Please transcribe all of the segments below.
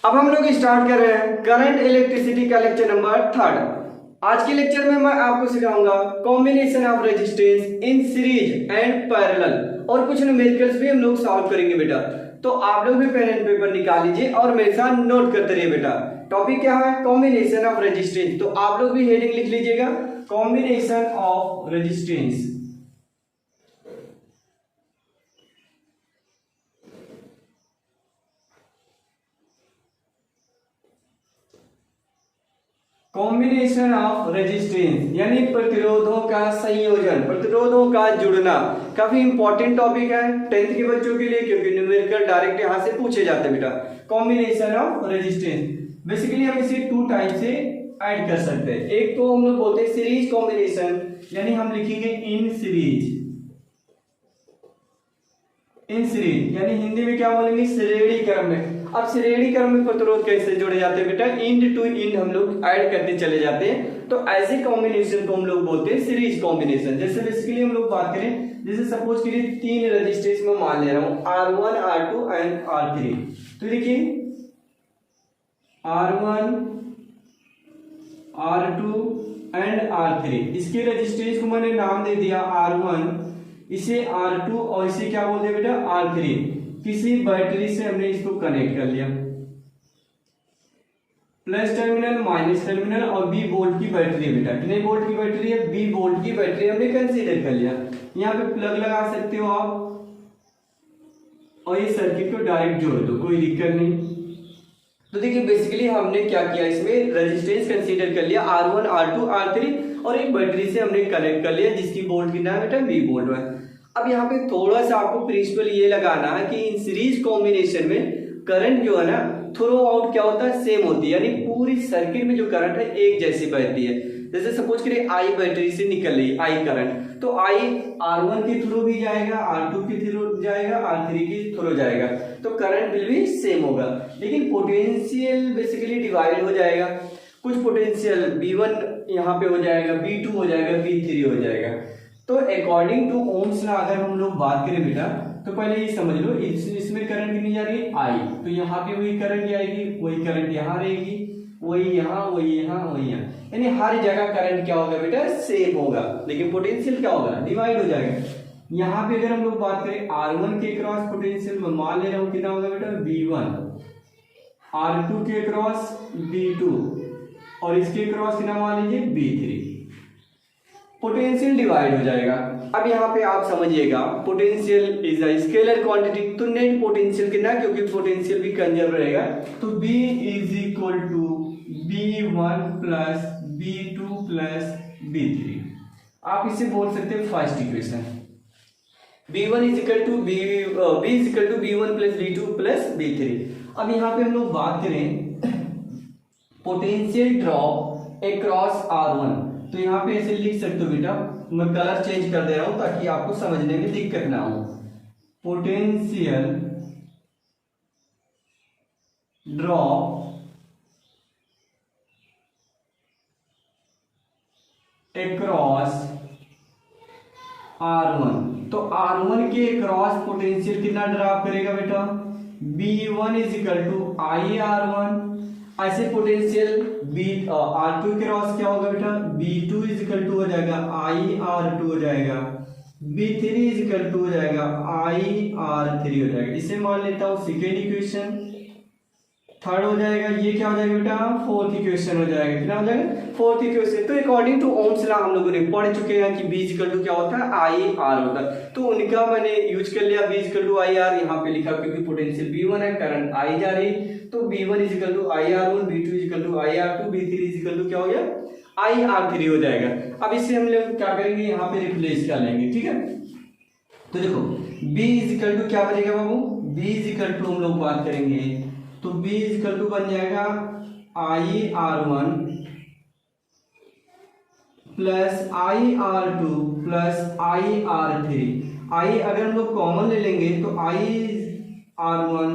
अब हम लोग स्टार्ट कर रहे हैं करंट इलेक्ट्रिसिटी का लेक्चर नंबर 3। आज के लेक्चर में मैं आपको सिखाऊंगा combination of resistance in series and parallel और कुछ न्यूमेरिकल्स भी हम लोग सॉल्व करेंगे बेटा। तो आप लोग भी पेन एंड पेपर निकाल लीजिए और मेरे साथ नोट करते रहिए बेटा। टॉपिक क्या है? Combination of resistance. तो आप लोग भी हेडिंग लिख लीजिएगा, combination of resistance. Combination of resistance यानी प्रतिरोधों का संयोजन, प्रतिरोधों का जुड़ना। काफी इंपॉर्टेंट टॉपिक है 10th के बच्चों के लिए, क्योंकि न्यूमेरिकल डायरेक्ट यहां से पूछे जाते हैं बेटा। कॉम्बिनेशन ऑफ रेजिस्टेंस बेसिकली हम इसे 2 टाइप से ऐड कर सकते हैं। एक तो हम लोग बोलते हैं सीरीज कॉम्बिनेशन, यानी हम लिखेंगे इन सीरीज। इन सीरीज यानी हिंदी में क्या बोलेंगे? श्रेणी क्रम में। अब श्रेणी क्रम में प्रतिरोध कैसे जोड़े जाते हैं बेटा? इंड टू इंड हम लोग ऐड करते चले जाते हैं। तो ऐसे कॉम्बिनेशन को हम लोग बोलते हैं सीरीज कॉम्बिनेशन। जैसे बेसिकली हम लोग बात करें, जैसे सपोज करिए 3 रेजिस्टेंस में मान ले रहा हूं R1, R2 एंड R3। तो देखिए R1, R2 एंड R3, इसके रेजिस्टेंस को मैंने नाम दे दिया R1, इसे R2 और इसे क्या बोलते हैं बेटा? R3। किसी बैटरी से हमने इसको कनेक्ट कर लिया, प्लस टर्मिनल माइनस टर्मिनल, और B वोल्ट की बैटरी है बेटा। कितने वोल्ट की बैटरी है? B वोल्ट की बैटरी हमने कंसीडर कर लिया। यहाँ पे प्लग लगा सकते हो आप और ये सर्किट को डायरेक्ट जोड़ दो, कोई दिक्कत नहीं। तो देखिए बेसिकली हमने क्या किया, इसमें रेजिस्टेंस कंसीडर कर लिया R1, R2, R3 और एक बैटरी से हमने कनेक्ट कर लिया जिसकी वोल्ट कितना है बेटा? B वोल्ट है। अब यहाँ पे थोड़ा सा आपको प्रिंसिपल ये लगाना है कि इन सीरीज कॉम्बिनेशन में करंट जो है ना थ्रो आउट क्या होता है? सेम होती है, यानी पूरी सर्किट में जो करंट है एक जैसी बहती है। जैसे सपोज करिए I बैटरी से निकल रही I करंट, तो I R1 के थ्रू भी जाएगा, R2 के थ्रू जाएगा, R3 के थ्रू जाएगा, तो करंट बिल भी सेम होगा। लेकिन पोटेंशियल बेसिकली डिवाइड हो जाएगा। कुछ पोटेंशियल V1 यहाँ पे हो जाएगा, V2 हो जाएगा, V3 हो जाएगा। तो अकॉर्डिंग टू ओम्स लॉ अगर हम लोग बात करें बेटा, तो पहले ये समझ लो इसमें करंट कितनी जा रही है? I। तो यहाँ पे वही करंट जाएगी, वही करंट यहाँ रहेगी, वही यहाँ, वही यहाँ, वही यहाँ, यानी हर जगह करंट क्या होगा बेटा? सेम होगा। लेकिन पोटेंशियल क्या होगा? डिवाइड हो जाएगा। यहाँ पे अगर हम लोग बात करें R1 के क्रॉस पोटेंशियल में मान ले रहा हूँ कितना होगा बेटा? V1, R2 के क्रॉस V2 और इसके क्रॉस कितना मान लीजिए? V3। पोटेंशियल डिवाइड हो जाएगा। अब यहाँ पे आप समझिएगा potential is a scalar quantity, तो नेट पोटेंशियल कितना? क्योंकि पोटेंशियल भी कंजर्व रहेगा, तो B is equal to B1 plus B2 plus B3। आप इसे बोल सकते हैं first equation. B1 is equal to B is equal to B1 plus B2 plus B3। अब यहाँ पे हम लोग बात करें पोटेंशियल ड्रॉप अक्रॉस R1, तो यहाँ पे ऐसे लिख सकते हो बेटा, मैं कलर चेंज कर दे रहा हूं ताकि आपको समझने में दिक्कत ना हो। पोटेंशियल ड्रॉप अक्रॉस R1, तो R1 के अक्रॉस पोटेंशियल कितना ड्रॉप करेगा बेटा? B1 is equal to IR1। ऐसे पोटेंशियल R2 के क्रॉस क्या होगा बेटा? B2 इज इक्वल टू हो जाएगा IR2 हो जाएगा, B3 इज इक्वल टू हो जाएगा IR3 हो जाएगा। इसे मान लेता हूं सेकेंड इक्वेशन। थर्ड हो जाएगा, ये क्या हो जाएगा बेटा? फोर्थ इक्वेशन हो जाएगा। कितना हो जाएगा? Fourth equation. तो अकॉर्डिंग टू ओम्स लॉ हम लोगों ने पढ़ चुके हैं कि B इक्वल टू क्या होता है? IR होता है, तो उनका मैंने यूज कर लिया। B इक्वल टू IR यहाँ पे लिखा क्योंकि पोटेंशियल B1 है, करंट I जा रही, तो B1 is equal to IR1, B2 is equal to IR2, B3 is equal to क्या हो गया? IR3 हो जाएगा। अब इसे हम लोग क्या करेंगे? यहाँ पे रिप्लेस कर लेंगे, ठीक है। तो देखो B इज इक्वल टू क्या बनेगा बाबू? B इज इक्वल टू हम लोग बात करेंगे तो B इज इक्वल टू बन जाएगा IR1 plus IR2 plus IR3। I अगर हम लोग कॉमन ले लेंगे तो IR1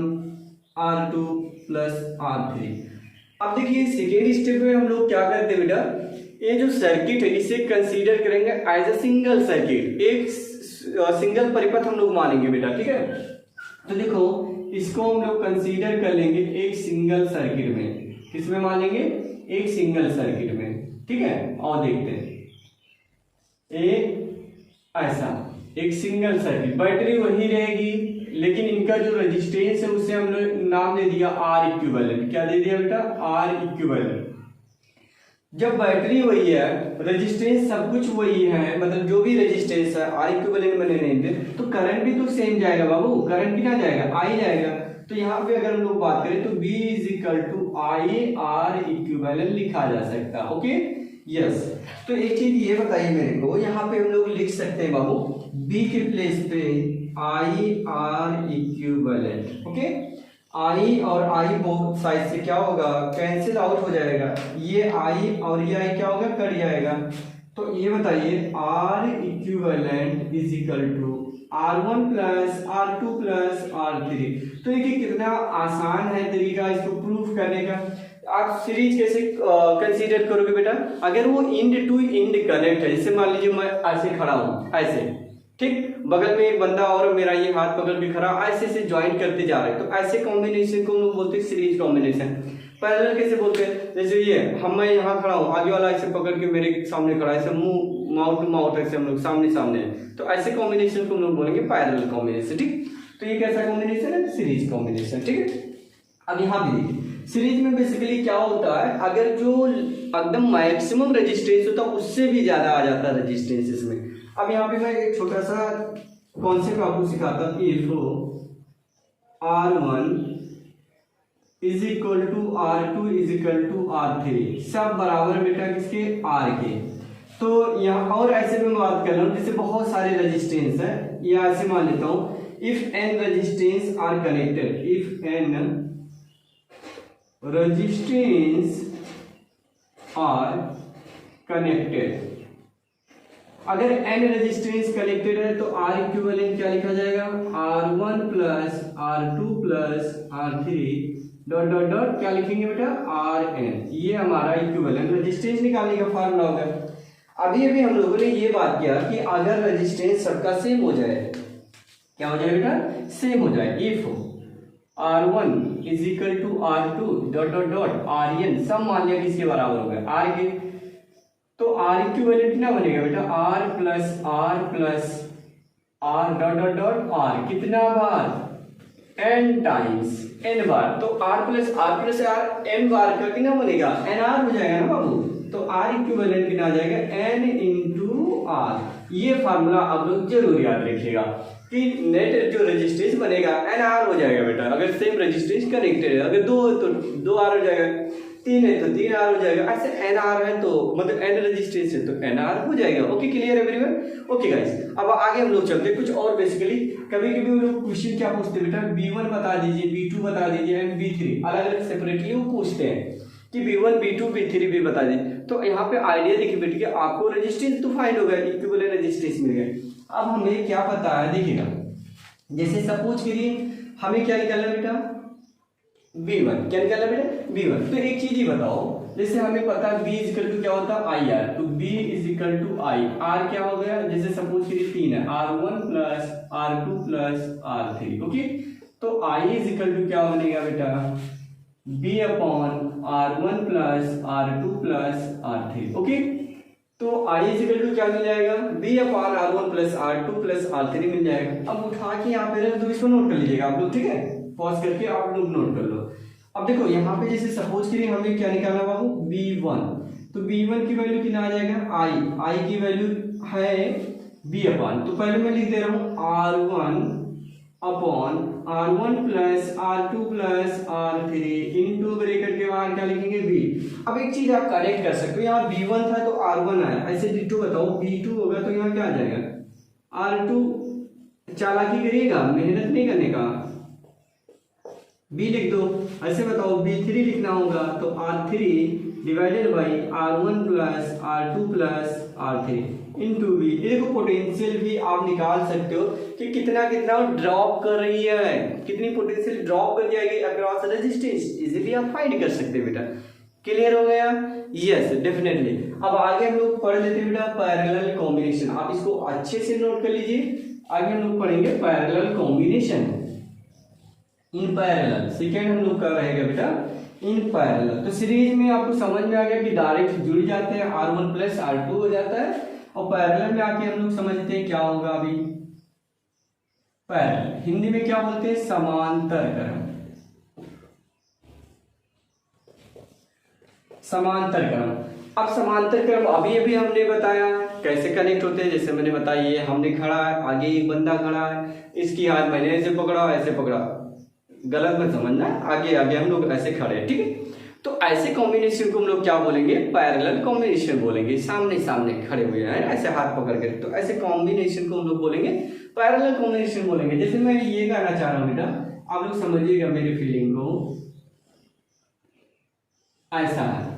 R2 प्लस R3। अब देखिए सेकेंड स्टेप में हम लोग क्या करते हैं बेटा, ये जो सर्किट है इसे कंसीडर करेंगे एज अ सिंगल सर्किट, एक सिंगल परिपथ हम लोग मानेंगे बेटा, ठीक है। तो देखो इसको हम लोग कंसीडर कर लेंगे एक सिंगल सर्किट में। किसमें मान लेंगे? एक सिंगल सर्किट में। ठीक है, और देखते हैं ऐसा एक सिंगल सर्किट, बैटरी वही रहेगी लेकिन इनका जो रेजिस्टेंस है उसे हम लोग नाम दे दिया आर इक्विवेलेंट। क्या दे दिया बेटा? Are equivalent. जब बैटरी वही है, रेजिस्टेंस सब कुछ वही है, मतलब जो भी रेजिस्टेंस है आर इक्विवेलेंट बने रहेंगे, तो करंट भी तो सेम जाएगा बाबू, करंट कितना जाएगा? आई जाएगा। तो यहाँ पे अगर हम लोग बात करें तो B is equal to I R equivalent लिखा जा सकता है। Okay, yes. तो एक चीज ये बताइए मेरे को, यहाँ पे हम लोग लिख सकते हैं बाबू B के प्लेस पे आई आर इक्विवेलेंट। ओके, आई और आई बोथ साइड से क्या होगा? कैंसिल आउट हो जाएगा। ये आई और ये आई क्या होगा? कट जाएगा। तो ये बताइए R equivalent is equal to R1 plus R2 plus R3। तो देखिए कितना आसान है तरीका इसको प्रूफ करने का। आप सीरीज कैसे कंसीडर करोगे बेटा? अगर वो इंड टू इंड कनेक्ट है, जैसे मान लीजिए मैं ऐसे खड़ा हूं, ऐसे, ठीक, बगल में एक बंदा और मेरा ये हाथ पकड़ के खड़ा, ऐसे से ज्वाइन करते जा रहे हैं, तो ऐसे कॉम्बिनेशन को हम लोग बोलते हैं सीरीज कॉम्बिनेशन। पैरेलल कैसे बोलते हैं? जैसे ये मैं यहाँ खड़ा हूँ, आगे वाला ऐसे पकड़ के मेरे सामने खड़ा है, ऐसे मुंह माउथ टू माउथ ऐसे हम लोग सामने सामने, तो ऐसे कॉम्बिनेशन को हम लोग बोलेंगे पैरेलल कॉम्बिनेशन। ठीक, तो ये कैसा कॉम्बिनेशन है? Series combination. ठीक है, अब यहाँ भी देखिए सीरीज में बेसिकली क्या होता है, अगर जो एकदम मैक्सिमम रेजिस्टेंस होता है उससे भी ज्यादा आ जाता है रेजिस्टेंस इसमें। अब यहाँ पे मैं एक छोटा सा कॉन्सेप्ट आपको सिखाता हूँ। If R1 is equal to R2 is equal to R3, सब बराबर बेटा किसके? R के। तो यहाँ और ऐसे में बात कर रहा हूँ, जैसे बहुत सारे रेजिस्टेंस है, या ऐसे मान लेता हूँ if n resistance R connected, if n resistance R connected, अगर n रेजिस्टेंस कनेक्टेड है तो R इक्विवेलेंट क्या लिखा जाएगा? R1 plus R2 plus R3 dot dot dot क्या लिखेंगे बेटा? Rn। ये हमारा इक्विवेलेंट रेजिस्टेंस निकालने का फार्मूला होगा। अभी अभी हम लोगों ने ये बात किया कि अगर रेजिस्टेंस सबका सेम हो जाए, क्या हो जाए बेटा? सेम हो जाए। If R1 is equal to R2 dot dot dot Rn, सब मान लिया किसके बराबर हो गया? R के। तो R इक्विवेलेंट कितना बनेगा बेटा? R plus R dot dot dot R, कितना बार? n टाइम्स n बार। तो R प्लस R n बार का कितना बनेगा? nr हो जाएगा ना बाबू। तो R इक्विवेलेंट कितना आ जाएगा? n into R। ये फार्मूला आप लोग जरूर याद रखिएगा कि नेट जो रेजिस्टेंस बनेगा nr हो जाएगा बेटा। अगर सेम रेजिस्टेंस कनेक्टेड है, अगर 2 है तो 2r हो जाएगा, 3 है तो 3r हो जाएगा, ऐसे nr है तो मतलब n रेजिस्टेंस है तो nr हो जाएगा। ओके, क्लियर है एवरीवन? ओके गाइस, अब आगे हम लोग चलते हैं कुछ और। बेसिकली कभी कभी हम लोग क्वेश्चन क्या पूछते हैं बेटा? B1 बता दीजिए, B2 बता दीजिए एंड B3, अलग अलग सेपरेटली वो पूछते हैं कि B1 B2 B3 भी बता दीजिए। तो यहाँ पे आइडिया देखिए बेटी कि आपको रेजिस्टेंस तो फाइंड हो गया, इक्विवेलेंट रेजिस्टेंस मिल गया। अब हमें क्या पता है, देखिएगा जैसे सपोज करिए हमें क्या निकालना बेटा? B1। क्या निकालना बेटा? B1। तो एक चीज ही बताओ, जैसे हमें पता है B इज इक्वल टू क्या होता है? IR, तो B is equal to I। R क्या हो गया? जैसे सपोज करिए 3 है, R1 plus R2 plus R3। Okay, तो I इज इक्वल टू क्या बनेगा बेटा? B upon R1 plus R2 plus R3। Okay, तो I इज इक्वल टू क्या मिल जाएगा? B upon R1 plus R2 plus R3 मिल जाएगा। अब उठा के यहाँ पे रख दो, इसको नोट कर लीजिएगा आप लोग, ठीक है? पॉज करके आप लोग नोट कर लो। अब देखो यहाँ पे जैसे सपोज करिए हमें क्या निकालना बाबू? B1, तो B1 की वैल्यू कितना आ जाएगा? I की वैल्यू है B अपॉन, तो पहले मैं लिख दे रहा हूँ R1 upon R1 plus R2 plus R3 into bracket के बाहर क्या लिखेंगे? B। अब एक चीज आप करेक्ट कर सकते हो, यहाँ B1 था तो R1 आया, ऐसे डिटो बताओ B2 होगा तो यहाँ क्या आ जाएगा? R2। चालाकी करिएगा, मेहनत नहीं करने का, B लिख दो। ऐसे बताओ B3 लिखना होगा तो R3 divided by R1 plus R2 plus R3 into B। ये देखो पोटेंशियल भी आप निकाल सकते हो कि कितना कितना ड्रॉप कर रही है, कितनी पोटेंशियल ड्रॉप कर जाएगी अक्रॉस रेजिस्टेंस, इजीली आप फाइंड कर सकते हैं बेटा। क्लियर हो गया? Yes, definitely. अब आगे हम लोग पढ़ लेते हैं बेटा पैरेलल कॉम्बिनेशन। आप इसको अच्छे से नोट कर लीजिए, आगे हम लोग पढ़ेंगे parallel combination. In parallel. Second हम लोग का रहेगा बेटा इन पैरेलल। तो सीरीज में आपको समझ में आ गया कि डायरेक्ट जुड़ जाते हैं, R1 प्लस R2 हो जाता है, और पैरेलल में आके हम लोग समझते हैं क्या होगा अभी पैरेलल। हिंदी में क्या बोलते हैं, समांतर क्रम। समांतर क्रम। अब समांतर क्रम अभी अभी हमने बताया कैसे कनेक्ट होते हैं। जैसे मैंने बताया ये हमने खड़ा है, आगे एक बंदा खड़ा है, इसकी हाथ मैंने ऐसे पकड़ा ऐसे पकड़ा, गलत मत समझना, आगे आगे हम लोग ऐसे खड़े हैं, ठीक है। तो ऐसे कॉम्बिनेशन को हम लोग क्या बोलेंगे, पैरेलल कॉम्बिनेशन बोलेंगे। सामने सामने खड़े हुए हैं ऐसे हाथ पकड़ के, तो ऐसे कॉम्बिनेशन को हम लोग बोलेंगे पैरेलल कॉम्बिनेशन बोलेंगे। जैसे मैं ये कहना चाह रहा हूँ बेटा, आप लोग समझिएगा मेरी फीलिंग को, ऐसा है,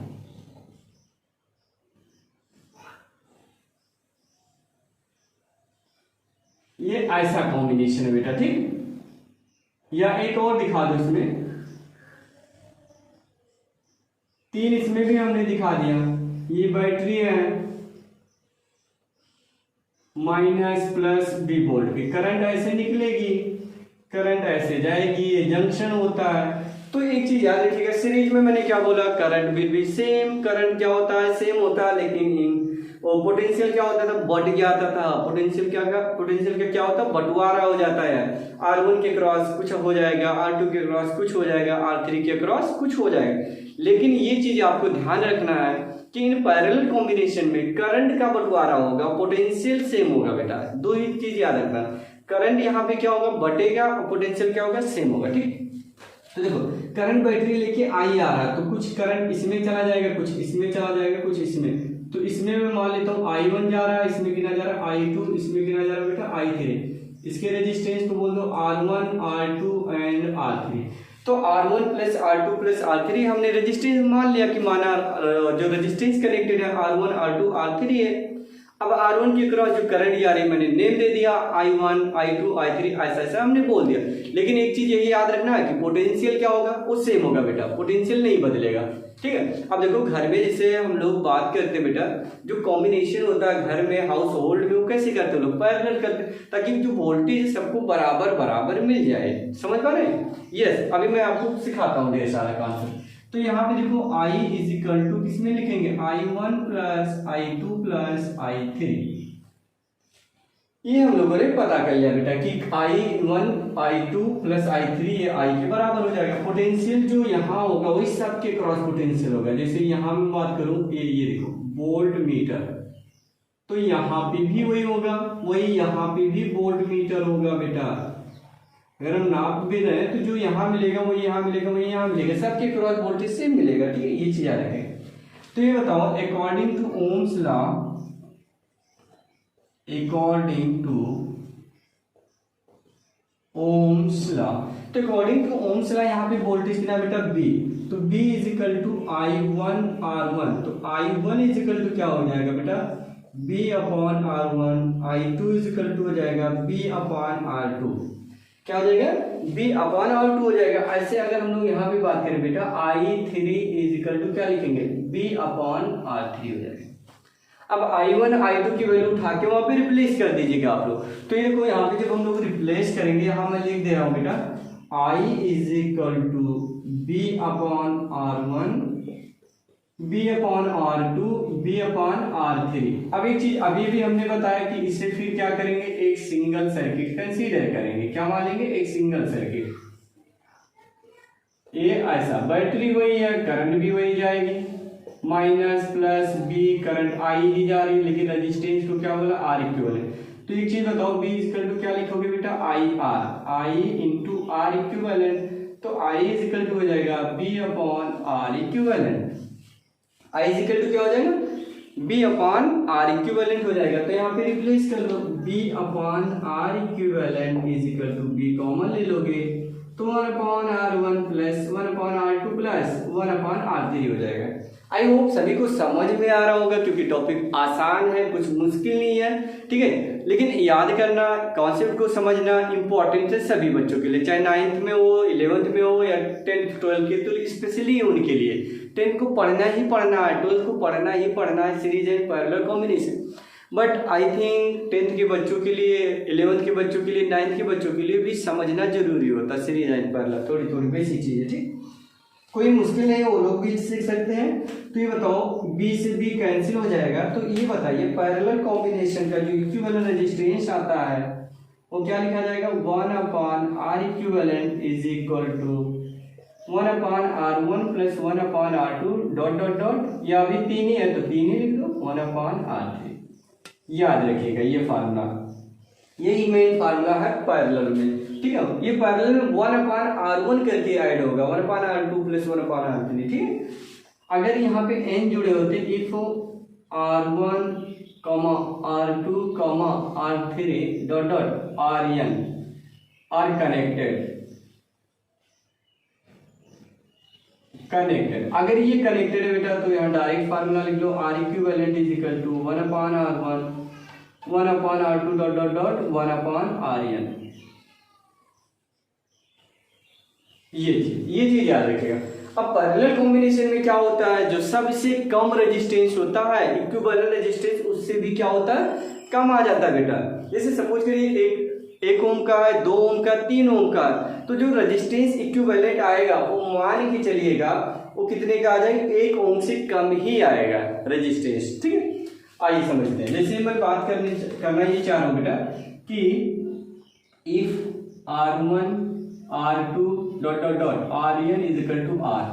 ये ऐसा कॉम्बिनेशन है बेटा, ठीक। या एक और दिखा दो, इसमें 3 इसमें भी हमने दिखा दिया। ये बैटरी है माइनस प्लस बी वोल्ट की, करंट ऐसे निकलेगी, करंट ऐसे जाएगी, ये जंक्शन होता है। तो एक चीज याद रखिएगा, सीरीज में मैंने क्या बोला, current will be same, current क्या होता है सेम होता है, लेकिन इन और पोटेंशियल क्या होता था, बढ़ जाता था। पोटेंशियल क्या होता है, बंटवारा हो जाता है। R1 के क्रॉस कुछ हो जाएगा, R2 के क्रॉस कुछ हो जाएगा, R3 के क्रॉस कुछ हो जाएगा। लेकिन ये चीज आपको ध्यान रखना है कि इन पैरेलल कॉम्बिनेशन में करंट का बंटवारा होगा, पोटेंशियल सेम होगा बेटा। दो ही चीज याद रखना, करंट यहाँ पे क्या होगा, बढ़ेगा, और पोटेंशियल क्या होगा, सेम होगा, ठीक। तो देखो करंट बैटरी लेके आई आ रहा है, तो कुछ करंट इसमें चला जाएगा, कुछ इसमें चला जाएगा, कुछ इसमें। तो इसमें मैं मान लेता हूँ I1 जा रहा है, इसमें गिना जा रहा है I2, इसमें गिना जा रहा है बेटा I3। इसके रेजिस्टेंस को बोल दो R1, R2 एंड R3। तो R1 plus R2 plus R3 हमने रेजिस्टेंस मान लिया कि माना जो रेजिस्टेंस कनेक्टेड है R1, R2, R3 है। अब R1 के क्रॉस जो करंट आ रही है मैंने नेम दे दिया I1, I2, I3, ऐसा ऐसा हमने बोल दिया। लेकिन एक चीज यही याद रखना है कि पोटेंशियल क्या होगा, वो सेम होगा बेटा, पोटेंशियल नहीं बदलेगा, ठीक है। अब देखो घर में जैसे हम लोग बात करते हैं बेटा, जो कॉम्बिनेशन होता है घर में, हाउस होल्ड में, वो कैसे करते हैं लोग, पैरेलल करते हैं, ताकि जो वोल्टेज सबको बराबर बराबर मिल जाए। समझ पा रहे हैं? यस। अभी मैं आपको सिखाता हूँ ढेर सारा कॉन्सेप्ट। तो यहाँ पे देखो I इज इक्वल टू किसमें लिखेंगे, I1 plus I2 plus I3। ये हम लोगों ने पता कर लिया बेटा कि I1 I2 प्लस I3 ये I के बराबर हो जाएगा। पोटेंशियल जो यहाँ होगा वही सबके क्रॉस पोटेंशियल होगा। जैसे यहाँ मैं बात करूं, ये देखो वोल्ट मीटर, तो यहाँ पे भी वही होगा, वही यहाँ पे भी वोल्ट मीटर होगा बेटा। अगर हम नाप भी रहे हैं तो जो यहाँ मिलेगा वही यहाँ मिलेगा, वही यहाँ मिलेगा, सबके क्रॉस वोल्टेज सेम मिलेगा, ठीक है। ये चीज याद रखें। तो ये बताओ according to Ohm's law, according to Ohm's law, तो अकॉर्डिंग टू ओम्स लॉ यहाँ पे वोल्टेज कितना बेटा B, तो B is equal to I1 R1। तो I1 इज इक्वल टू क्या हो जाएगा बेटा, B upon R1, I2 is equal to हो जाएगा B अपॉन R2। क्या हो जाएगा, B अपॉन R2 हो जाएगा। ऐसे अगर हम लोग यहाँ पे बात करें बेटा, I3 इज इक्वल टू क्या लिखेंगे, B अपॉन R3 हो जाएगा। अब I1 I2 की वैल्यू उठा के वहां पे रिप्लेस कर दीजिएगा आप लोग। तो ये देखो यहाँ पे जब हम लोग रिप्लेस करेंगे, यहाँ मैं लिख दे रहा हूँ बेटा I is equal to B upon R1, B upon R2, B upon R3। अब एक चीज अभी भी हमने बताया कि इसे फिर क्या करेंगे, एक सिंगल सर्किट कंसीडर करेंगे। क्या मानेंगे, एक सिंगल सर्किट। ये ऐसा बैटरी वही है, करंट भी वही जाएगी, minus plus B, current I ही जा रही है, लेकिन रेजिस्टेंस को क्या बोला, R इक्विवेलेंट। तो एक चीज बताओ, B इक्वल टू क्या लिखोगे बेटा, I इंटू R इक्विवेलेंट। तो I इज इक्वल टू हो जाएगा B upon R equivalent. I is equal to क्या हो जाएगा, B अपॉन R इक्विवेलेंट हो जाएगा। तो यहाँ पे रिप्लेस कर लो, B upon R equivalent is equal to B common ले लोगे, तो 1 upon R1 plus 1 upon R2 plus 1 upon R3 हो जाएगा। आई होप सभी को समझ में आ रहा होगा, क्योंकि टॉपिक आसान है, कुछ मुश्किल नहीं है, ठीक है। लेकिन याद करना, कॉन्सेप्ट को समझना इंपॉर्टेंट है सभी बच्चों के लिए, चाहे 9th में हो, 11th में हो, या 10th 12th के, तो स्पेशली उनके लिए 10th को पढ़ना ही पढ़ना है, 12th को पढ़ना ही पढ़ना है, series and parallel combination. But I think 10th के बच्चों के लिए, 11th के बच्चों के लिए, 9th के बच्चों के लिए भी समझना जरूरी होता है सीरीज एंड पैरेलल, थोड़ी थोड़ी बेसिक चीज़ है। ठीक, कोई मुश्किल नहीं है, वो लोग भी सीख सकते हैं। तो ये बताओ बी से बी कैंसिल हो जाएगा, तो ये बताइए पैरेलल कॉम्बिनेशन का जो इक्विवेलेंट रेजिस्टेंस आता है वो क्या लिखा जाएगा, 1/R equivalent is equal to 1/R1 plus 1/R2 dot dot dot, या अभी 3 ही है तो 3 ही लिख दो, 1/R3। याद रखिएगा ये फार्मूला, यही मेन फार्मूला है पैरेलल में। ठीक है, ये पैरेलल में 1/R1 करके ऐड होगा, 1/R2 प्लस 1/R3। ठीक है, अगर यहाँ पे n जुड़े होते, if R1, R2, R3 dot dot Rn are connected, अगर ये कनेक्टेड है बेटा तो यहाँ डायरेक्ट फार्मूला लिख लो, R equivalent is equal to 1/R1 1/R2 dot dot dot 1/Rn। ये चीज याद रखिएगा। अब पैरेलल कॉम्बिनेशन में क्या होता है, जो सबसे कम रेजिस्टेंस होता है इक्विवेलेंट रेजिस्टेंस उससे भी क्या होता है, कम आ जाता है बेटा। जैसे सपोज करिए एक ओम का है, 2 ओम का, 3 ओम का, तो जो रेजिस्टेंस इक्विवेलेंट आएगा वो मान के चलिएगा वो कितने का आ जाएगा, 1 ओम से कम ही आएगा रेजिस्टेंस। ठीक है, आइए समझते हैं। जैसे मैं बात करना ये चाह रहा हूँ बेटा कि if R1 R2 dot dot dot Rn is equal to R,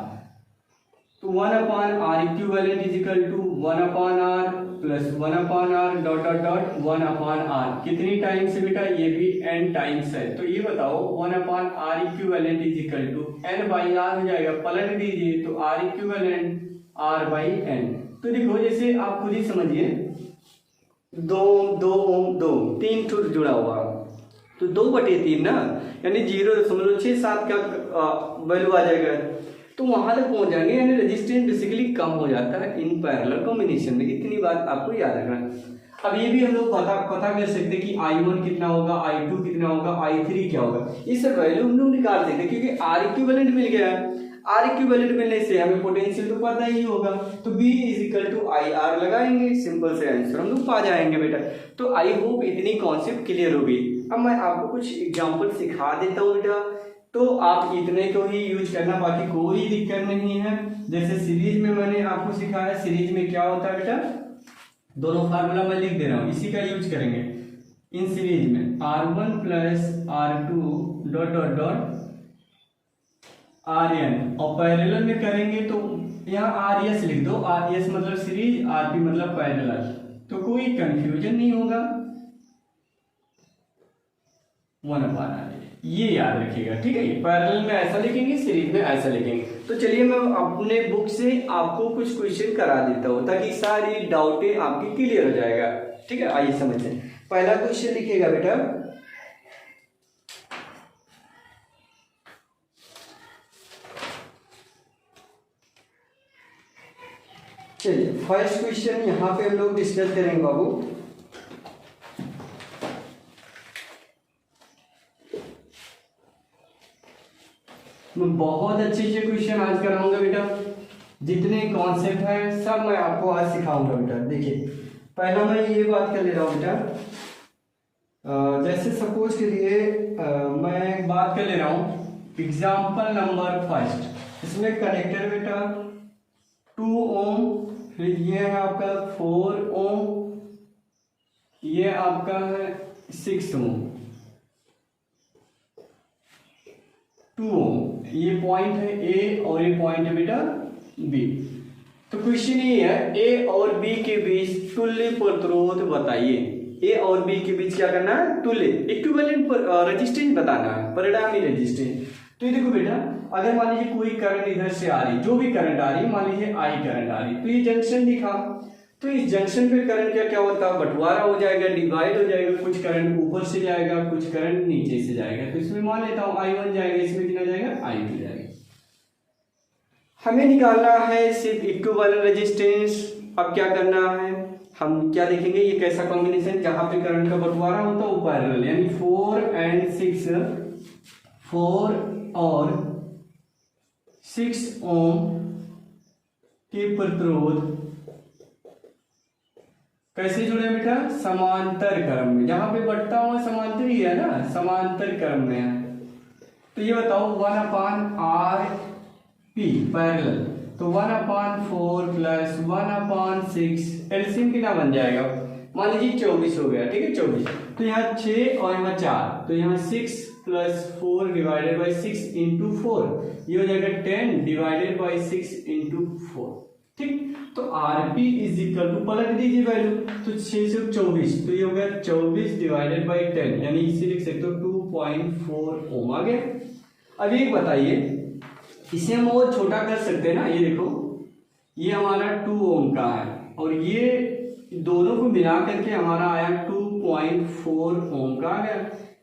तो 1/R equivalent is equal to 1/R plus 1/R dot dot dot 1/R। कितनी टाइम्स है बेटा, ये भी n टाइम्स है। तो ये बताओ 1/R equivalent is equal to n/R हो जाएगा, पलट दीजिए तो R इक्विवेलेंट R/n। तो देखो जैसे आप खुद ही समझिए, 2 ओम 2 3 टूट जुड़ा हुआ, तो 2/3 ना, यानी 0.67 का वैल्यू आ जाएगा, तो वहां तक पहुंच जाएंगे, यानी रेजिस्टेंस बेसिकली कम हो जाता है इन पैरेलल कॉम्बिनेशन में। इतनी बात आपको याद रखना है। अब ये भी हम लोग पता कर सकते हैं कि I1 कितना होगा, I2 कितना होगा, I3 क्या होगा, ये सब वैल्यू हम लोग निकाल सकते हैं क्योंकि R इक्विवेलेंट मिल गया है। R इक्विवेलेंट मिलने से हमें पोटेंशियल तो पता ही होगा, तो B is equal to IR लगाएंगे, सिंपल से आंसर हम लोग पा जाएंगे बेटा। तो आई होप इतनी कॉन्सेप्ट क्लियर होगी। अब मैं आपको कुछ एग्जांपल सिखा देता हूँ बेटा, तो आप इतने को ही यूज करना, बाकी कोई दिक्कत नहीं है। जैसे सीरीज में मैंने आपको सिखाया, सीरीज में क्या होता है बेटा, दोनों फार्मूला मैं लिख दे रहा हूँ, इसी का यूज करेंगे इन सीरीज में। R1 plus R2 dot dot dot Rn, और पैरेलल में करेंगे तो यहाँ RS लिख दो, RS मतलब सीरीज, RP मतलब पैरेलल, तो कोई कंफ्यूजन नहीं होगा। 1/R, ये याद रखिएगा। ठीक है, पैरेलल में ऐसा लिखेंगे, सीरीज में ऐसा लिखेंगे। तो चलिए मैं अपने बुक से आपको कुछ क्वेश्चन करा देता हूँ ताकि सारी डाउटें आपकी क्लियर हो जाएगा। ठीक है, आइए समझते हैं। पहला क्वेश्चन लिखिएगा बेटा, चलिए फर्स्ट क्वेश्चन यहाँ पे हम लोग डिस्कस करेंगे बाबू। मैं बहुत अच्छे क्वेश्चन आज कराऊंगा बेटा, जितने कॉन्सेप्ट हैं सब मैं आपको आज सिखाऊंगा बेटा। देखिए पहला मैं ये बात कर ले रहा हूँ बेटा, जैसे सपोज के लिए मैं बात कर ले रहा हूँ एग्जाम्पल नंबर फर्स्ट। इसमें कनेक्टर बेटा 2 ओम, फिर ये है आपका 4 ओम, ये आपका है 6 ओम, 2 ओम, ये पॉइंट है ए और ये पॉइंट है बेटा बी। तो क्वेश्चन ये है ए और बी के बीच तुल्य प्रतिरोध बताइए। ए और बी के बीच क्या करना है, तुल्य इक्विवेलेंट रेजिस्टेंस बताना है, परिणामी रेजिस्टेंस। तो ये देखो बेटा, अगर मान लीजिए कोई करंट इधर से आ रही, जो भी करंट आ रही है, मान लीजिए आई करंट आ रही, तो ये जंक्शन दिखा, तो इस जंक्शन पे करंट का क्या होता है, बंटवारा हो जाएगा, डिवाइड हो जाएगा, कुछ करंट ऊपर से जाएगा, कुछ करंट नीचे से जाएगा। तो इसमें मान लेता हूँ I1 जाएगा, इसमें कितना जाएगा, I2 जाएगा। हमें निकालना है सिर्फ इक्विवेलेंट रेजिस्टेंस। अब क्या करना है, हम क्या देखेंगे, ये कैसा कॉम्बिनेशन जहां पे करंट का बंटवारा होता है वो पैरेलल, यानी 4 and 6, 4 और 6 ओम के प्रतिरोध कैसे जुड़े बेटा? समांतर क्रम में, जहां पे बढ़ता हुआ समांतर ही है ना, समांतर क्रम में है। तो ये बताओ 1/r/p पैरेलल, तो 1/4 प्लस 1/6 एलसीएम कितना बन जाएगा? मान लीजिए 24 हो गया, ठीक है 24। तो यहाँ 6 और यहाँ 4, तो यहाँ 6 प्लस 4 डिवाइडेड बाई 6 इंटू 4, ये हो जाएगा 10 डिवाइडेड बाई 6 इंटू 4, ठीक। तो आरपी इज इक्वल टू, पलट दीजिए वैल्यू, तो 6 से 24, तो ये हो गया 24 डिवाइडेड बाई 10, यानी इसे लिख सकते हो 2.4 ओम आ गया। अब ये बताइए, इसे हम और छोटा कर सकते हैं ना, ये देखो ये हमारा 2 ओम का है और ये दोनों को मिला करके हमारा आया 2.4 ओम का आ गया।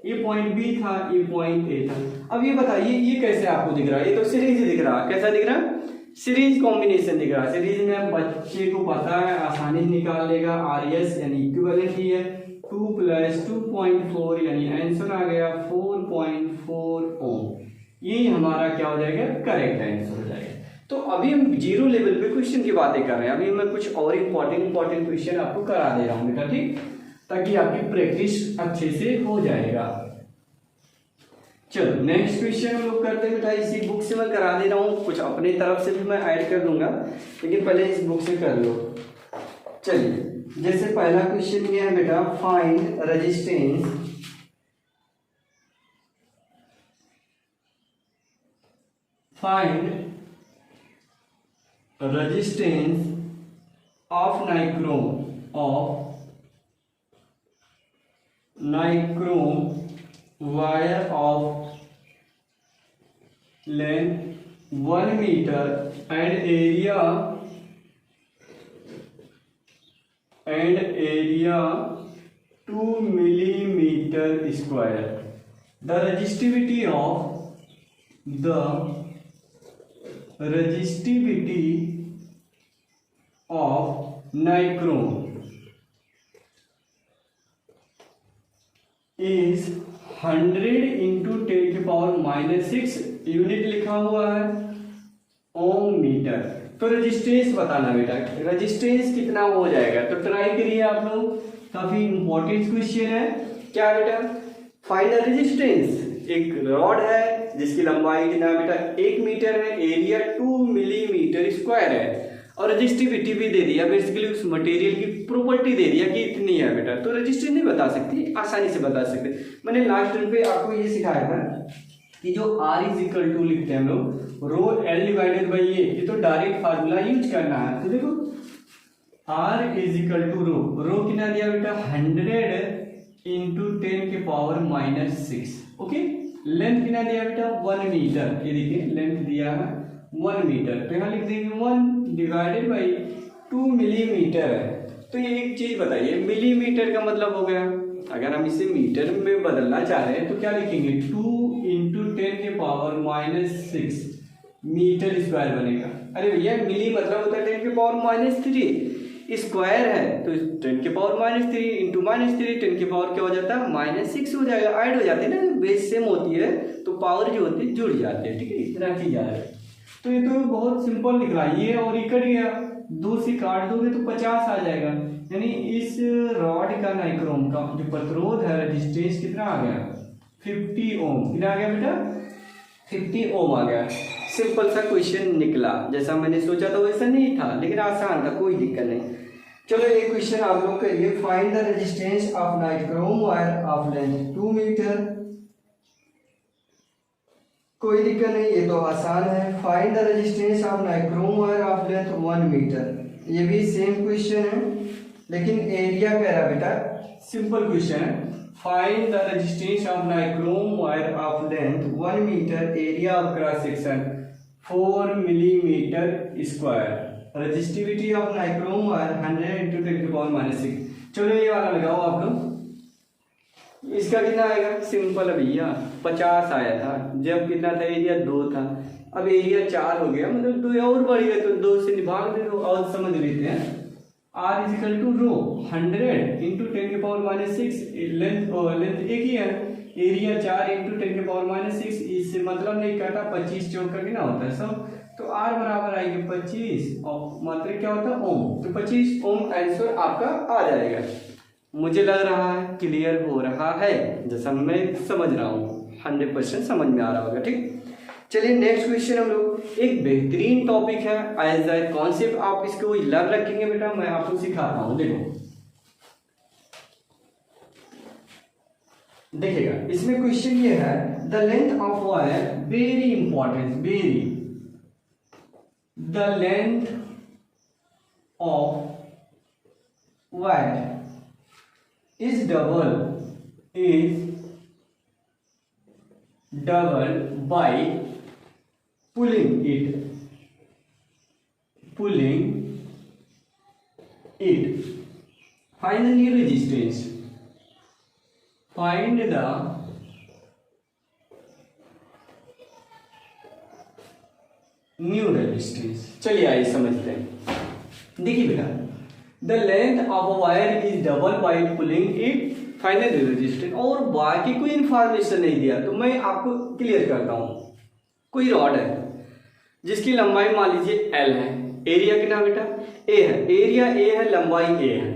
ये पॉइंट बी था, ये पॉइंट ए था। अब ये बताइए ये कैसे आपको दिख रहा है? ये तो सीरीज दिख रहा है, कैसा दिख रहा है? सीरीज कॉम्बिनेशन दिख रहा है। सीरीज में बच्चे को पता है, आसानी से निकाल लेगा, आरएस यानी इक्विवेलेंट ही है, 2 प्लस 2.4 यानी आंसर आ गया 4.4 ओम। ये हमारा क्या हो जाएगा? करेक्ट आंसर हो जाएगा। तो अभी हम जीरो लेवल पे क्वेश्चन की बातें कर रहे हैं, अभी मैं कुछ और इंपॉर्टेंट क्वेश्चन आपको करा दे रहा हूँ बेटा, ठीक, ताकि आपकी प्रैक्टिस अच्छे से हो जाएगा। चलो नेक्स्ट क्वेश्चन हम लोग करते हैं बेटा, इसी बुक से मैं करा दे रहा हूँ, कुछ अपने तरफ से भी मैं ऐड कर दूंगा, लेकिन पहले इस बुक से कर लो। चलिए, जैसे पहला क्वेश्चन ये है बेटा, find resistance of nichrome wire of length 1 meter and area 2 millimeter square. The resistivity of nichrome is 100 into 10⁻⁻6 unit लिखा हुआ है ओम मीटर। तो रेजिस्टेंस बताना बेटा, रेजिस्टेंस कितना हो जाएगा? तो ट्राई करिए आप लोग, काफी इंपॉर्टेंट क्वेश्चन है। क्या बेटा? Find the resistance. एक रॉड है जिसकी लंबाई कितना बेटा? 1 मीटर है, एरिया 2 मिलीमीटर स्क्वायर है और रेजिस्टिविटी भी दे दिया, बेसिकली उस मटेरियल की प्रॉपर्टी दे दिया कि इतनी है बेटा। तो रेजिस्टेंस नहीं बता सकती, आसानी से बता सकते। मैंने लास्ट टाइम पे आपको ये सिखाया था कि जो R इज इक्वल टू लिखते हैं हम लोग रो L डिवाइडेड बाई ये तो डायरेक्ट फार्मूला यूज करना है। तो देखो R इज इक्वल टू रो कितना दिया बेटा? 100 इंटू 10⁻⁻6। ओके, लेंथ कितना दिया बेटा? 1 मीटर। ये देखिए लेंथ दिया है 1 मीटर, तो यहाँ लिख देंगे 1 डिवाइडेड बाई 2 मिलीमीटर है। तो ये एक चीज बताइए, मिलीमीटर का मतलब हो गया, अगर हम इसे मीटर में बदलना चाह रहे हैं तो क्या लिखेंगे? 2 इंटू 10⁻⁻6 मीटर स्क्वायर बनेगा। अरे भैया मिली मतलब होता है 10⁻³ स्क्वायर है, तो 10⁻³ इंटू -3 10 के पावर क्या हो जाता है? -6 हो जाएगा। ऐड हो जाते हैं ना, बेस सेम होती है तो पावर जो होती है जुड़ जाती है, ठीक है, इतना की जा रहा है। तो ये तो बहुत सिंपल निकला ये, और ये कट गया, 2 से काट दोगे तो 50 आ जाएगा। यानी इस रॉड का नाइक्रोम का जो प्रतिरोध है, रेजिस्टेंस कितना आ गया? 50 ओम। कितना आ गया बेटा? 50 ओम आ गया। सिंपल सा क्वेश्चन निकला, जैसा मैंने सोचा था वैसा नहीं था, लेकिन आसान था, कोई दिक्कत नहीं। चलो ये क्वेश्चन आप लोग करिए, find the resistance of nichrome wire of length 2 metre. कोई दिक्कत नहीं, ये तो आसान है। Find the resistance of nichrome wire of length 1 metre, ये भी सेम क्वेश्चन है, लेकिन एरिया कह रहा बेटा, सिंपल क्वेश्चन है। Find the resistance of nichrome wire of length 1 metre, area of cross section 4 millimetre square, resistivity of nichrome wire 100 into 10⁻⁻6। चलो ये वाला लगाओ आप लोग, इसका कितना आएगा? सिंपल है भैया, 50 आया था जब कितना था? एरिया 2 था, अब एरिया 4 हो गया, मतलब 2 और बढ़ गया, तो 2 से भाग दे दो और समझ लेते हैं। R is equal to rho 100 into 10⁻⁻6, length एक ही है, एरिया 4 इंटू 10⁻⁻6, इससे मतलब नहीं काटा, 25 चौक का कितना होता है 100, तो तो R बराबर आएगी 25 और मात्रा क्या होता है ओम, तो 25 ओम आंसर आपका आ जाएगा। मुझे लग रहा है क्लियर हो रहा है, जैसा मैं समझ रहा हूँ 100% समझ में आ रहा होगा। ठीक, चलिए नेक्स्ट क्वेश्चन हम लोग, एक बेहतरीन टॉपिक है एज ए कॉन्सेप्ट, आप इसको याद रखेंगे बेटा, मैं आपको सिखाता हूँ। देखो देखिएगा, इसमें क्वेश्चन ये है the length of wire, very important, very, the length of wire is double by pulling it, find the new resistance, find the new resistance. चलिए आइए समझते हैं। देखिए बेटा, the length of a wire is double by pulling it, final resistance, और बाकी कोई information नहीं दिया, तो मैं आपको क्लियर करता हूं। कोई रॉड है जिसकी लंबाई मान लीजिए L है, एरिया कितना बेटा A है, एरिया A है, लंबाई A है,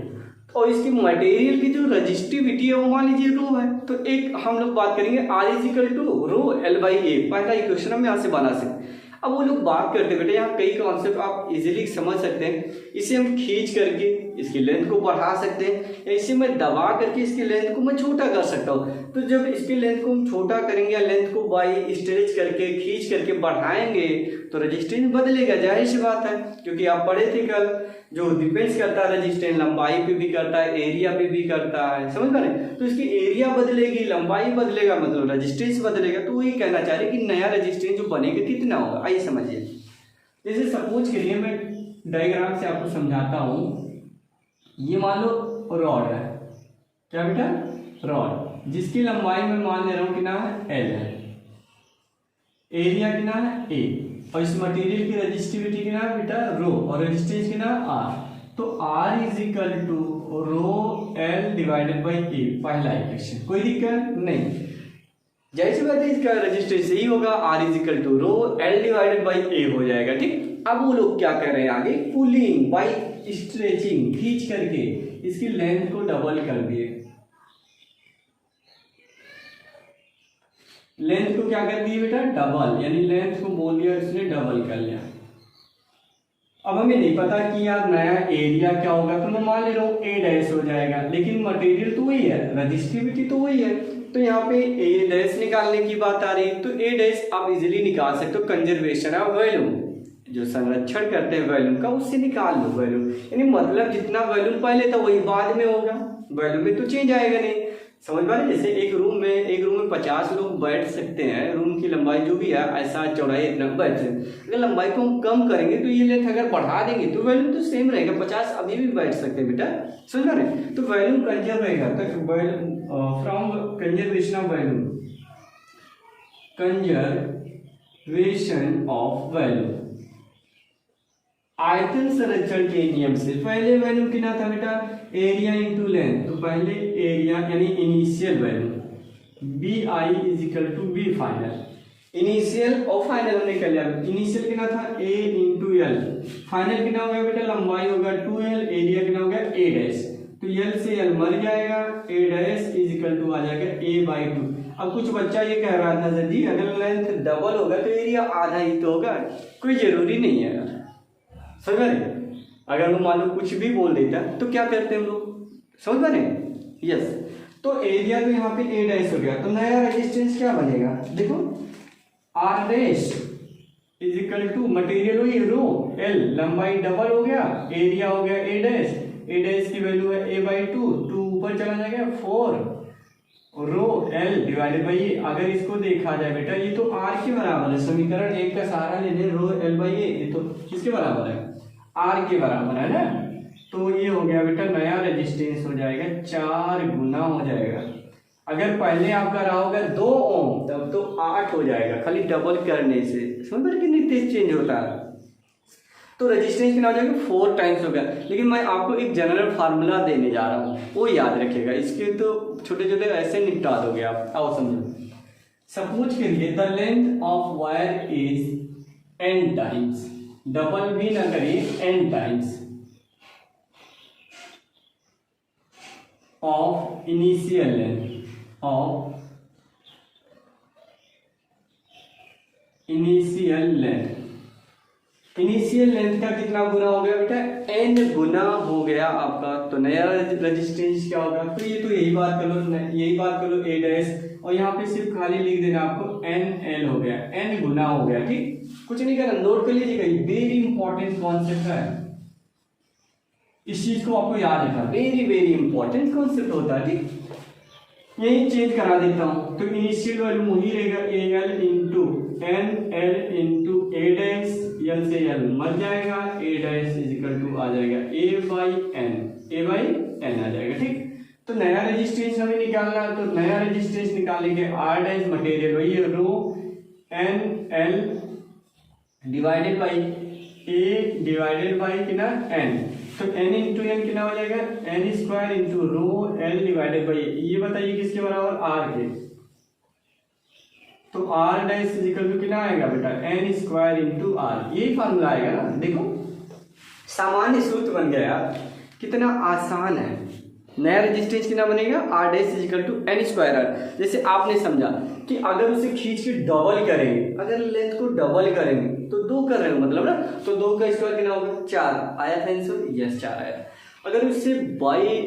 और इसकी मटेरियल की जो रजिस्टिविटी है वो मान लीजिए रो है। तो एक हम लोग बात करेंगे R is equal to rho L by A, पहला इक्वेशन हम यहाँ से बना सकते हैं। अब वो लोग बात करते हैं बेटा, यहाँ कई कॉन्सेप्ट आप इजीली समझ सकते हैं। इसे हम खींच करके इसकी लेंथ को बढ़ा सकते हैं, या इसे मैं दबा करके इसकी लेंथ को मैं छोटा कर सकता हूँ। तो जब इसकी लेंथ को हम छोटा करेंगे या लेंथ को बाई स्ट्रेच करके खींच करके बढ़ाएंगे तो रेजिस्टेंस बदलेगा, जाहिर सी बात है, क्योंकि आप पढ़े थे कल, जो डिपेंड्स करता है रेजिस्टेंस लंबाई पे भी करता है, एरिया पे भी करता है, समझ पा रहे। तो इसकी एरिया बदलेगी, लंबाई बदलेगा, मतलब रेजिस्टेंस बदलेगा। तो वही कहना चाह रहे कि नया रेजिस्टेंस जो बनेगा कितना होगा, आइए समझिए। जैसे सपोज करिए, मैं डायग्राम से आपको समझाता हूँ। ये मान लो रॉड है, क्या बेटा रॉड, जिसकी लंबाई में मान ले रहा हूँ कितना है L है, एरिया कितना है A, और इस मटेरियल की रेजिस्टिविटी कितना है बेटा रो, और रेजिस्टेंस कितना है R। तो R is equal to rho L divided by A, पहला इक्वेशन, कोई दिक्कत नहीं, जैसे बात है इसका रेजिस्टेंस यही होगा, R is equal to rho L divided by A हो जाएगा। ठीक, अब वो लोग क्या कर रहे हैं आगे, पुलिंग बाई स्ट्रेचिंग, खींच करके इसकी लेंथ को डबल कर दिए, लेंथ को क्या कर दिए बेटा डबल, यानी लेंथ को बोल दिया इसने डबल कर लिया। अब हमें नहीं पता कि यार नया एरिया क्या होगा, तो मैं मान ले रहा हूँ A डैश हो जाएगा, लेकिन मटेरियल तो वही है, रजिस्टिविटी तो वही है, तो यहाँ पे A डैश निकालने की बात आ रही है। तो A डैश आप इजीली निकाल सकते हो, कंजर्वेशन ऑफ वॉल्यूम, जो संरक्षण करते हैं वॉल्यूम का, उससे निकाल लो वॉल्यूम, यानी मतलब जितना वॉल्यूम पहले था वही बाद में होगा, वॉल्यूम में तो चेंज आएगा नहीं, समझ पा रहे। जैसे एक रूम में 50 लोग बैठ सकते हैं, रूम की लंबाई जो भी है ऐसा चौड़ाई इतना बैठ सकते, अगर लंबाई को हम कम करेंगे तो ये लेंथ अगर बढ़ा देंगे तो वॉल्यूम तो सेम रहेगा, 50 अभी भी बैठ सकते हैं बेटा, समझ पा रहे। तो वॉल्यूम कंजर्व रहेगा, तो from conservation of volume, conservation of volume, आयतन संरक्षण के नियम से पहले वॉल्यूम कितना था बेटा एरिया इंटू लेंथ, तो पहले एरिया यानी initial volume BI is equal to B final, initial और फाइनल हमने कर लिया। इनिशियल कितना था A इंटू L, फाइनल कितना हो गया बेटा लंबाई होगा 2L, एरिया कितना हो गया A डैश, तो L से L मर जाएगा, A dash is equal to आ जाएगा A/2। अब कुछ बच्चा ये कह रहा था सर जी अगर लेंथ डबल होगा तो एरिया आधा ही तो होगा, कोई जरूरी नहीं है यार, समझ रहे। अगर वो मान लो कुछ भी बोल देता तो क्या करते हैं हम लोग, समझ पा रहे हैं। यस, तो एरिया तो यहाँ पे A डैश हो गया, तो नया रेजिस्टेंस क्या बनेगा देखो R dash is equal to material हुई रो L, लंबाई डबल हो गया, एरिया हो गया A डैश की वैल्यू है A/2, 2 ऊपर चला जाएगा 4 रो L डिवाइडेड बाई A। अगर इसको देखा जाए बेटा ये तो R के बराबर है, समीकरण 1 का सहारा ले लें, रो L/A ये तो किसके बराबर है R के बराबर है ना, तो ये हो गया बेटा नया रेजिस्टेंस हो जाएगा 4 गुना हो जाएगा। अगर पहले आपका रहा होगा 2 ओम तब तो 8 हो जाएगा, खाली डबल करने से, समझ रहे कितनी तेज चेंज होता है। तो रेजिस्टेंस कितना हो जाएगा 4 टाइम्स हो गया। लेकिन मैं आपको एक जनरल फार्मूला देने जा रहा हूँ, वो याद रखिएगा, इसके तो छोटे छोटे ऐसे निपटा दोगे आप। आओ समझो, सपोज करिए the length of wire is n times, double भी ना करिए, n times of initial length, of initial length. Initial length का कितना गुना हो गया बेटा, n गुना हो गया आपका। तो नया रेजिस्टेंस क्या होगा, तो ये तो यही बात कर लो, यही बात कर लो a डैश, और यहाँ पे सिर्फ खाली लिख देना आपको NL हो गया, n गुना हो गया। ठीक, कुछ नहीं करना, नोट कर लीजिएगा, वेरी इंपॉर्टेंट कॉन्सेप्ट है, इस चीज को आपको याद रखना, वेरी वेरी इंपॉर्टेंट कॉन्सेप्ट होता है। ठीक, यही चेंज करा देता हूं, तो इनिशियल वैल्यू वही रहेगा AL into NL into A dash, L से L मर जाएगा, A dash is equal to आ जाएगा A बाई N आ जाएगा। ठीक, तो नया रेजिस्टेंस हमें निकालना है, तो नया रेजिस्टेंस निकालेंगे R डैश मटेरियल वही है rho NL divided by A divided by कितना N, तो n इंटू एन कितना हो जाएगा, n square into rho l divided by, ये बताइए किसके बराबर, r के। तो r dash is equal to कितना आएगा बेटा, n स्क्वायर इंटू r, यही फार्मूला आएगा ना। देखो सामान्य सूत्र बन गया यार, कितना आसान है। नया रेजिस्टेंस कितना बनेगा, r dash is equal to n square r। जैसे आपने समझा कि अगर उसे खींच के डबल करेंगे, अगर लेंथ को डबल करेंगे तो 2 कर रहे हो मतलब ना, तो 2 का स्क्वायर कितना होगा, 4 आया था आंसर, यस 4 आया। अगर उससे बाई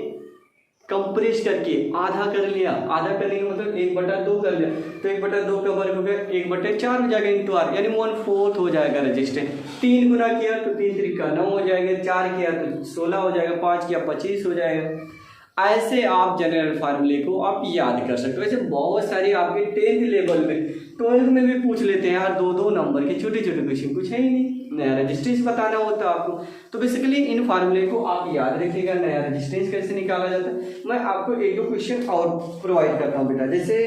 कंप्रेस करके आधा कर लिया, आधा करने का मतलब 1/2 कर लिया, तो 1/2 का वर्ग हो गया 1/4 हो जाएगा इंटू आर, यानी 1/4 हो जाएगा रेजिस्टेंस। 3 गुना किया तो 3 3 का 9 हो जाएगा, 4 किया तो 16 हो जाएगा, 5 किया 25 हो जाएगा। ऐसे आप जनरल फार्मूले को आप याद कर सकते हो। ऐसे बहुत सारी आपके 10th लेवल में 12th में भी पूछ लेते हैं यार, 2-2 नंबर के छोटे छोटे क्वेश्चन, कुछ है ही नहीं, नया रेजिस्टेंस बताना होता है आपको। तो बेसिकली इन फार्मूले को आप याद रखिएगा, नया रेजिस्टेंस कैसे निकाला जाता है। मैं आपको 1-2 क्वेश्चन और प्रोवाइड करता हूँ बेटा। जैसे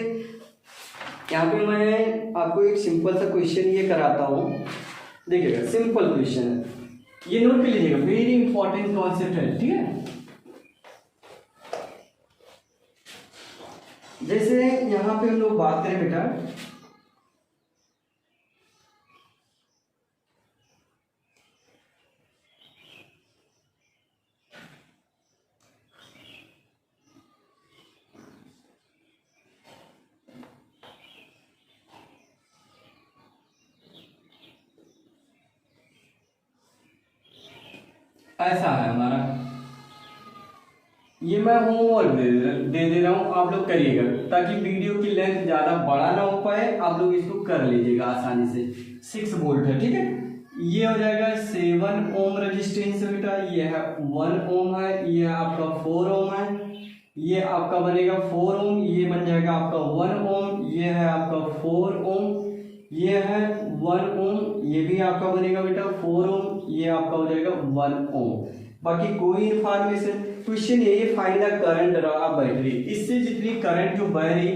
यहाँ पे मैं आपको एक सिंपल सा क्वेश्चन ये कराता हूँ, देखिएगा सिंपल क्वेश्चन है, ये नोट कर लीजिएगा, वेरी इंपॉर्टेंट कॉन्सेप्ट है। ठीक है, जैसे यहाँ पे हम लोग बात करें बेटा, ऐसा है हमारा, ये मैं होमवर्क दे दे रहा हूँ, आप लोग करिएगा ताकि वीडियो की लेंथ ज़्यादा बड़ा ना हो पाए, आप लोग इसको कर लीजिएगा आसानी से। 6 वोल्ट है, ठीक है, ये हो जाएगा 7 ओम रेजिस्टेंस बेटा, ये है 1 ओम है, ये आपका 4 ओम है, ये आपका बनेगा 4 ओम, ये बन जाएगा आपका 1 ओम, ये है आपका 4 ओम, ये है 1 ओम, ये भी आपका बनेगा बेटा 4 ओम, ये आपका हो जाएगा 1 ओम। बाकी कोई इंफॉर्मेशन, क्वेश्चन ये फाइंड द करंट रहा बैटरी, इससे जितनी करंट जो बह रही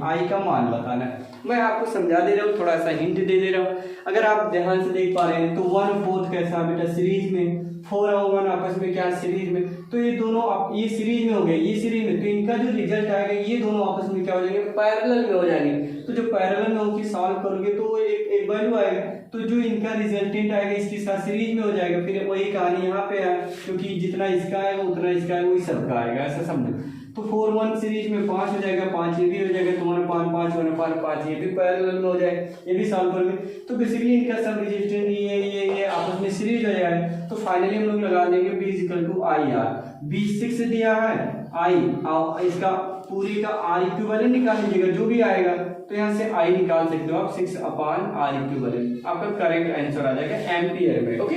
आई का मान बताना है। मैं आपको समझा दे रहा हूँ, थोड़ा सा हिंट दे दे रहा हूँ। अगर आप ध्यान से देख पा रहे हैं तो 1/4 कैसा बेटा सीरीज में, 4 और 1 आपस में क्या सीरीज में, तो ये दोनों आप ये सीरीज में हो गए, ये सीरीज में, तो इनका जो रिजल्ट आएगा ये दोनों आपस में क्या हो जाएंगे, पैरेलल में हो जाएंगे। तो जो पैरेलल में होगी सॉल्व करोगे तो एक वैल्यू आएगा, तो जो इनका रिजल्टेंट आएगा इसके साथ सीरीज में हो जाएगा। फिर वही कहानी यहाँ पे है, क्योंकि जितना इसका आएगा उतना इसका आएगा, वही सबका आएगा, ऐसा समझो। तो 4 1 सीरीज में 5 हो जाएगा, 5 ये भी हो जाएगा, तुम्हारा 5 5 1 5 5 ये भी पैरेलल में हो जाएगा, ये भी सॉल्व करोगे तो बेसिकली इनका सब रेजिस्टेंस ये आपस में सीरीज हो जाएगा। तो फाइनली हम लोग लगा देंगे B = IR। B 6 दिया है, I और इसका पूरी का R इक्विवेलेंट निकाल लीजिएगा जो भी आएगा, तो यहाँ से I निकाल सकते हो आप 6/R इक्विवेलेंट, आपका करेक्ट आंसर आ जाएगा एम्पियर में। ओके,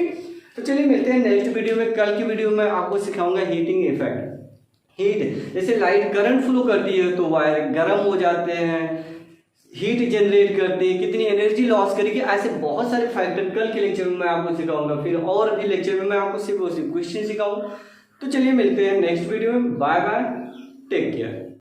तो चलिए मिलते हैं नेक्स्ट वीडियो में। कल की वीडियो में आपको सिखाऊंगा हीटिंग इफेक्ट। हीट, जैसे लाइट करंट फ्लो करती है तो वायर गर्म हो जाते हैं, हीट जनरेट करते हैं, कितनी एनर्जी लॉस करेगी, ऐसे बहुत सारे फैक्टर कल के लेक्चर में मैं आपको सिखाऊंगा। फिर और भी लेक्चर में मैं आपको सिर्फ क्वेश्चन सिखाऊंगा। तो चलिए मिलते हैं नेक्स्ट वीडियो में, बाय बाय, टेक केयर।